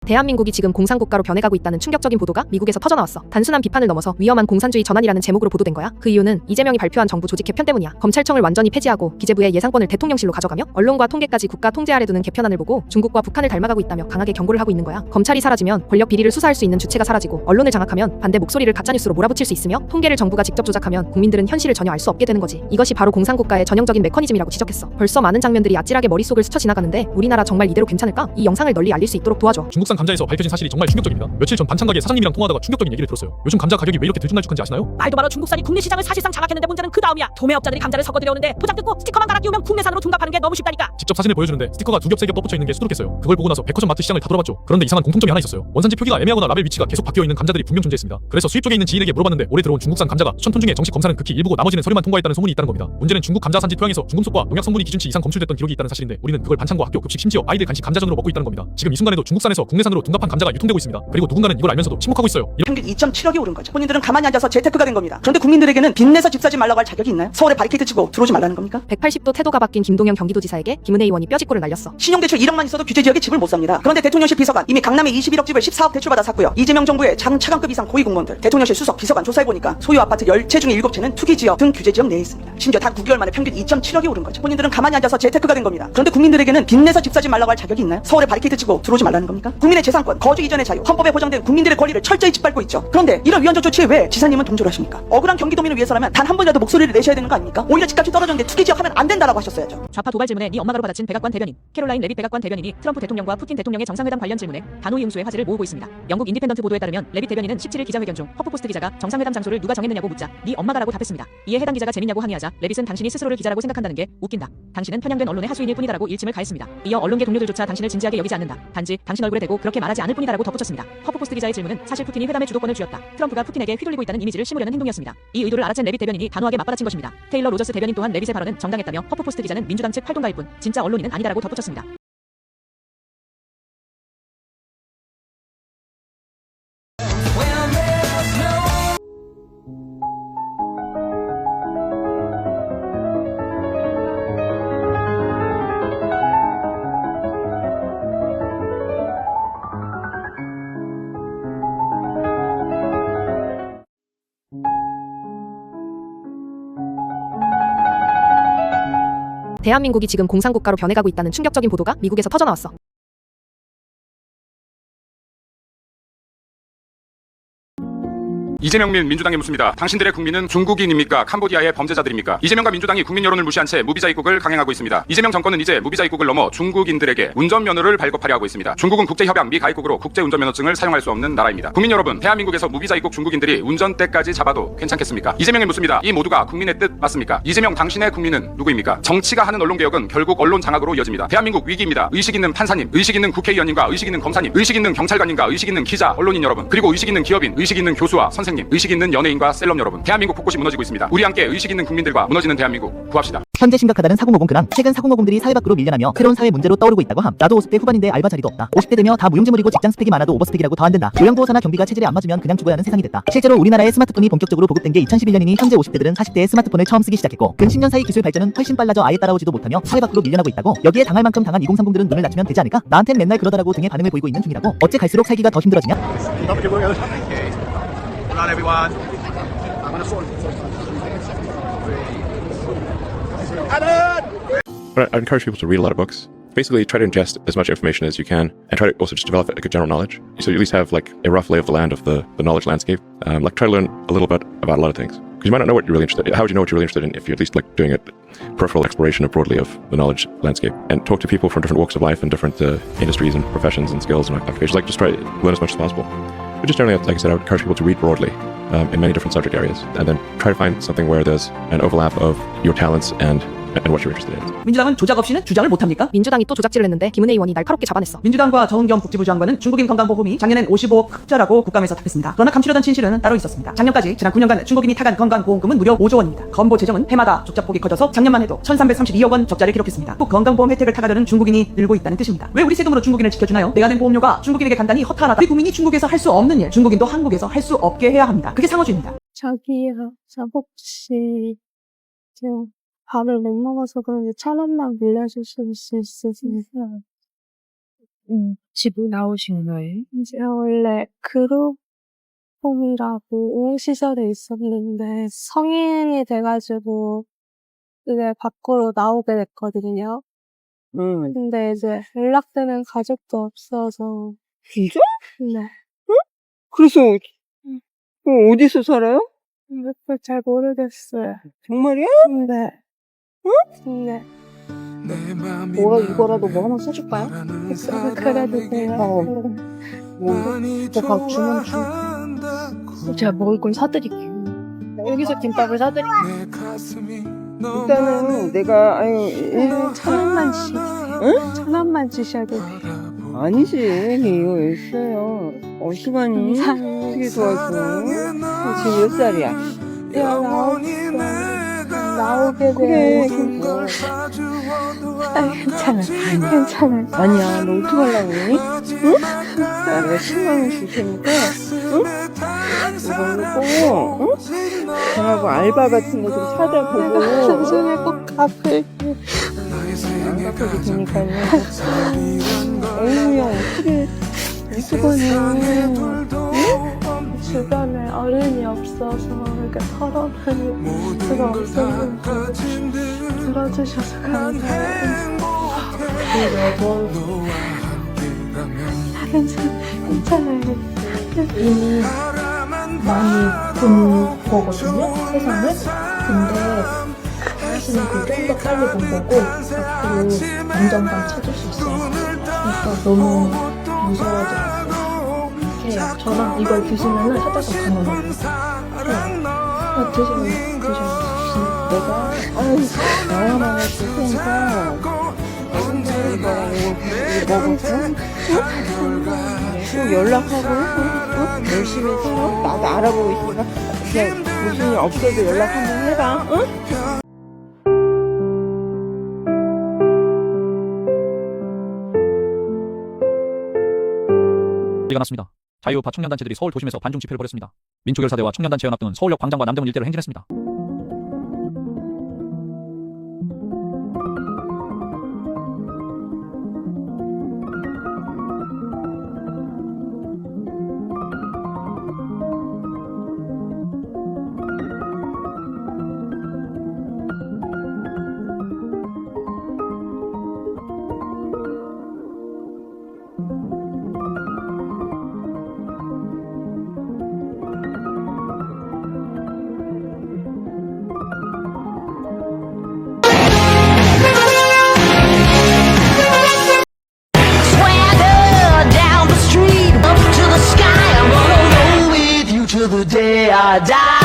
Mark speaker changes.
Speaker 1: 대한민국이 지금 공산국가로 변해가고 있다는 충격적인 보도가 미국에서 터져나왔어. 단순한 비판을 넘어서 위험한 공산주의 전환이라는 제목으로 보도된 거야. 그 이유는 이재명이 발표한 정부 조직 개편 때문이야. 검찰청을 완전히 폐지하고 기재부의 예산권을 대통령실로 가져가며 언론과 통계까지 국가 통제 아래 두는 개편안을 보고 중국과 북한을 닮아가고 있다며 강하게 경고를 하고 있는 거야. 검찰이 사라지면 권력 비리를 수사할 수 있는 주체가 사라지고 언론을 장악하면 반대 목소리를 가짜뉴스로 몰아붙일 수 있으며 통계를 정부가 직접 조작하면 국민들은 현실을 전혀 알 수 없게 되는 거지. 이것이 바로 공산국가의 전형적인 메커니즘이라고 지적했어. 벌써 많은 장면들이 아찔하게 머릿속을 스쳐 지나가는데 우리나라 정말 이대로 괜찮을까? 이 영상을 널리 알릴 수 있도록 도와줘.
Speaker 2: 중국산 감자에서 밝혀진 사실이 정말 충격적입니다. 며칠 전 반찬 가게 사장님이랑 통화하다가 충격적인 얘기를 들었어요. 요즘 감자 가격이 왜 이렇게 들쭉날쭉한지 아시나요?
Speaker 3: 말도 말어 중국산이 국내 시장을 사실상 장악했는데 문제는 그 다음이야. 도매업자들이 감자를 섞어 들여오는데 도장 뜯고 스티커만 갈아 끼우면 국내산으로 둔갑하는 게 너무 쉽다니까.
Speaker 2: 직접 사진을 보여주는데 스티커가 두 겹 세 겹 덧붙여 있는 게 수두룩했어요. 그걸 보고 나서 백화점 마트 시장을 다 돌아봤죠. 그런데 이상한 공통점이 하나 있었어요. 원산지 표기가 애매하거나 라벨 위치가 계속 바뀌어 있는 감자들이 분명 존재했습니다. 그래서 수입 쪽에 있는 지인에게 물어봤는데 올해 들어온 중국산 감자가 수천 톤 중에 정식 검사는 극히 일부고 나머지는 서류만 통과했다는 소문이 있다는 겁니다. 문제는 중국 감자 산지 토양에서 중금속과 농약 성분이 기준치 이상 검출됐던 기록이 있다는 사실인데 우리는 그걸 반찬과 학교 급식 심지어 아이들 간식 감자전으로 먹고 있다는 겁니다. 지금 이 순간에도 중국산에서 국내산으로 둔갑한 감자가 유통되고 있습니다. 그리고 누군가는 이걸 알면서도 침묵하고 있어요.
Speaker 4: 평균 2.7억이 오른 거죠. 본인들은 가만히 앉아서 재테크가 된 겁니다. 그런데 국민들에게는 빚내서 집 사지 말라고 할 자격이 있나요? 서울에 바리케이드 치고 들어오지 말라는 겁니까?
Speaker 1: 180도 태도가 바뀐 김동연 경기도지사에게 김은혜 의원이 뼈짓골을 날렸어.
Speaker 4: 신용대출 1억만 있어도 규제지역에 집을 못 삽니다. 그런데 대통령실 비서관 이미 강남에 21억 집을 14억 대출받아 샀고요. 이재명 정부의 차관급 이상 고위공무원들 대통령실 수석 비서관 조사해보니까 소유 아파트 10채 중에 7채는 투기지역 등 규제지역 내에 있습니다. 심지어 단 9개월 만에 평균 2.7억이 오른 거죠. 본인들은 가만히 앉아서 재테크가 된 겁니다. 그런데 국민들에게는 빚내서 집 사지 말라고 할 자격이 있나요? 서울에 바리케이드 치고 들어오지 말라는 겁니까? 국민의 재산권, 거주 이전의 자유, 헌법에 보장된 국민들의 권리를 철저히 짓밟고 있죠. 그런데 이런 위헌적 조치에 왜 지사님은 동조를 하십니까? 억울한 경기도민을 위해서라면 단 한 번이라도 목소리를 내셔야 되는 거 아닙니까? 오히려 집값이 떨어졌는데 투기지역 하면 안 된다라고 하셨어야죠.
Speaker 3: 좌파 도발 질문에 네 엄마가로 받아친 백악관 대변인 캐롤라인 레빗 백악관 대변인이 트럼프 대통령과 푸틴 대통령의 정상회담 관련 질문에 단호히 응수해 화제를 모으고 있습니다. 영국 인디펜던트 보도에 따르면 레빗 대변인은 17일 기자회견 중 허프포스트 기자가 정상회담 장소를 누가 정했느냐고 묻자 네 엄마가라고 답했습니다. 이에 해당 기자가 재밌냐고 항의하자 레빗은 당신이 스스로를 기자라고 생각한다는 게 웃긴다. 당신은 편향된 언론의 하수인일 뿐이다라고 일침을 가했습니다. 이어 언론계 동료들조차 당신을 진지하게 여기지 않는다. 단지 당신 얼굴에 대고 그렇게 말하지 않을 뿐이다라고 덧붙였습니다. 허프포스트 기자의 질문은 사실 푸틴이 회담의 주도권을 쥐었다. 트럼프가 푸틴에게 휘둘리고 있다는 이미지를 심으려는 행동이었습니다. 이 의도를 알아챈 레빗 대변인이 단호하게 맞받아친 것입니다. 테일러 로저스 대변인 또한 레빗의 발언은 정당했다며 허프포스트 기자는 민주당 측 활동가일 뿐 진짜 언론인은 아니다라고 덧붙였습니다.
Speaker 1: 대한민국이 지금 공산국가로 변해가고 있다는 충격적인 보도가 미국에서 터져나왔어.
Speaker 5: 이재명 및 민주당에 묻습니다. 당신들의 국민은 중국인입니까? 캄보디아의 범죄자들입니까? 이재명과 민주당이 국민 여론을 무시한 채 무비자 입국을 강행하고 있습니다. 이재명 정권은 이제 무비자 입국을 넘어 중국인들에게 운전면허를 발급하려 하고 있습니다. 중국은 국제협약 미가입국으로 국제운전면허증을 사용할 수 없는 나라입니다. 국민 여러분, 대한민국에서 무비자 입국 중국인들이 운전대까지 잡아도 괜찮겠습니까? 이재명에 묻습니다. 이 모두가 국민의 뜻 맞습니까? 이재명 당신의 국민은 누구입니까? 정치가 하는 언론개혁은 결국 언론 장악으로 이어집니다. 대한민국 위기입니다. 의식 있는 판사님, 의식 있는 국회의원님과 의식 있는 검사님, 의식 있는 경찰관님과 의식 있는 기자, 언론인 여러분, 그리고 의식 있는 기업인, 의식 있는 교수와 선생님, 의식 있는 연예인과 셀럽 여러분, 대한민국 곳곳이 무너지고 있습니다. 우리 함께 의식 있는 국민들과 무너지는 대한민국 구합시다.
Speaker 6: 현재 심각하다는 4050 근황. 최근 4050들이 사회 밖으로 밀려나며 새로운 사회 문제로 떠오르고 있다고 함. 나도 50대 후반인데 알바 자리도 없다. 50대 되며 다 무용지물이고 직장 스펙이 많아도 오버스펙이라고 더 안 된다. 요양보호사나 경비가 체질에 안 맞으면 그냥 죽어야 하는 세상이 됐다. 실제로 우리나라의 스마트폰이 본격적으로 보급된 게 2011년이니 현재 50대들은 40대의 스마트폰을 처음 쓰기 시작했고 근 10년 사이 기술 발전은 훨씬 빨라져 아예 따라오지도 못하며 사회 밖으로 밀려나고 있다고. 여기에 당할 만큼 당한 2030들은 눈을 낮추면 되지 않을까? 나한텐 맨날 그러더라고 등의 반응을 보이고 있는 중이라고. 어째 갈수록 살기가 더 힘들어지냐?
Speaker 7: But I encourage people to read a lot of books. Basically, try to ingest as much information as you can, and try to also just develop a good general knowledge. So you at least have like a rough lay of the land of the knowledge landscape. Like try to learn a little bit about a lot of things, because you might not know what you're really interested in. How would you know what you're really interested in if you're at least like doing a peripheral exploration broadly of the knowledge landscape? And talk to people from different walks of life and different industries and professions and skills and applications. Like just try to learn as much as possible. But just generally, like I said, I would encourage people to read broadly in many different subject areas, and then try to find something where there's an overlap of your talents and what you're interested in.
Speaker 4: 민주당은 조작 없이는 주장을 못합니까?
Speaker 1: 민주당이 또 조작질을 했는데 김은혜 의원이 날카롭게 잡아냈어.
Speaker 4: 민주당과 정은경 복지부 장관은 중국인 건강보험이 작년엔 55억 흑자라고 국감에서 답했습니다. 그러나 감추려던 진실은 따로 있었습니다. 작년까지 지난 9년간 중국인이 타간 건강보험금은 무려 5조 원입니다. 건보 재정은 해마다 족자폭이 커져서 작년만 해도 1332억 원 적자를 기록했습니다. 또 건강보험 혜택을 타가려는 중국인이 늘고 있다는 뜻입니다. 왜 우리 세금으로 중국인을 지켜주나요? 내가 낸 보험료가 중국인에게 간다니 허탈하다. 우리 국민이 중국에서 할 수 없는 일, 중국인도 한국에서 할 수 없게 해야 합니다. 그게 상호주의입니다.
Speaker 8: 저기요, 저 혹시 지금 밥을 못 먹어서 그런데 1,000원만 빌려주실 수 있으세요? 집을 나오신 거예요? 이제 원래 그룹홈이라고 시절에 있었는데 성인이 돼가지고 이제 밖으로 나오게 됐거든요. 근데 이제 연락되는 가족도 없어서.
Speaker 9: 진짜?
Speaker 8: 네.
Speaker 9: 그래서 어디서 살아요?
Speaker 8: 그걸 잘 모르겠어요.
Speaker 9: 정말이야?
Speaker 8: 네. 네.
Speaker 9: 뭐가 이거라도 뭐 하나 써줄까요?
Speaker 8: 그래도 돼요.
Speaker 9: 밥 주문 주. 제가 먹을 걸 사드릴게요.
Speaker 8: 여기서 김밥을 사드릴게요.
Speaker 9: 일단은 내가
Speaker 8: 1,000원만 주세요.
Speaker 9: 응?
Speaker 8: 1,000원만 주셔도 돼요.
Speaker 9: 아니지 이거 있어요. 시간이
Speaker 8: 감사해요.
Speaker 9: 되게 좋아서. 지금 몇 살이야?
Speaker 8: 나오게
Speaker 9: 그래
Speaker 8: 돼요.
Speaker 9: 그러니까.
Speaker 8: 괜찮아. 괜찮아.
Speaker 9: 아니야 너 어떡하려고 그러니? 응? 내가 10만원 줄 테니까 응? 이걸로 꼭 응? 저하고 알바 같은 거 좀 찾아보고
Speaker 8: 나중에 꼭 갚을게.
Speaker 9: 안 갚아도 되니까요. 어우야 어떻게 어떡하니?
Speaker 8: 주변에 어른이 없어서 이렇게 털어놓을 수가 없었는데 들어주셔서 감사해요. 괜찮아요.
Speaker 10: 이미 많이 본 거거든요, 세상을. 근데 사실은 그걸 좀 더 빨리 본 거고 앞으로 안정감 찾을 수 있어요. 그러니까 너무 무서워하지 마세요. 해요. 저랑 이걸 드시면은 하다가 가능해요. 드시면
Speaker 9: 내가 나야만 줄 테니까 이거랑 이거 먹었어? 꼭 연락하고 열심히 살아. 나도 알아보고 있으니까 그냥 무슨 일 없어도 연락 한번 해봐. 응?
Speaker 2: 난리가 났습니다. 자유우파 청년단체들이 서울 도심에서 반중 집회를 벌였습니다. 민초결사대와 청년단체 연합 등은 서울역 광장과 남대문 일대를 행진했습니다.
Speaker 11: to the day I die.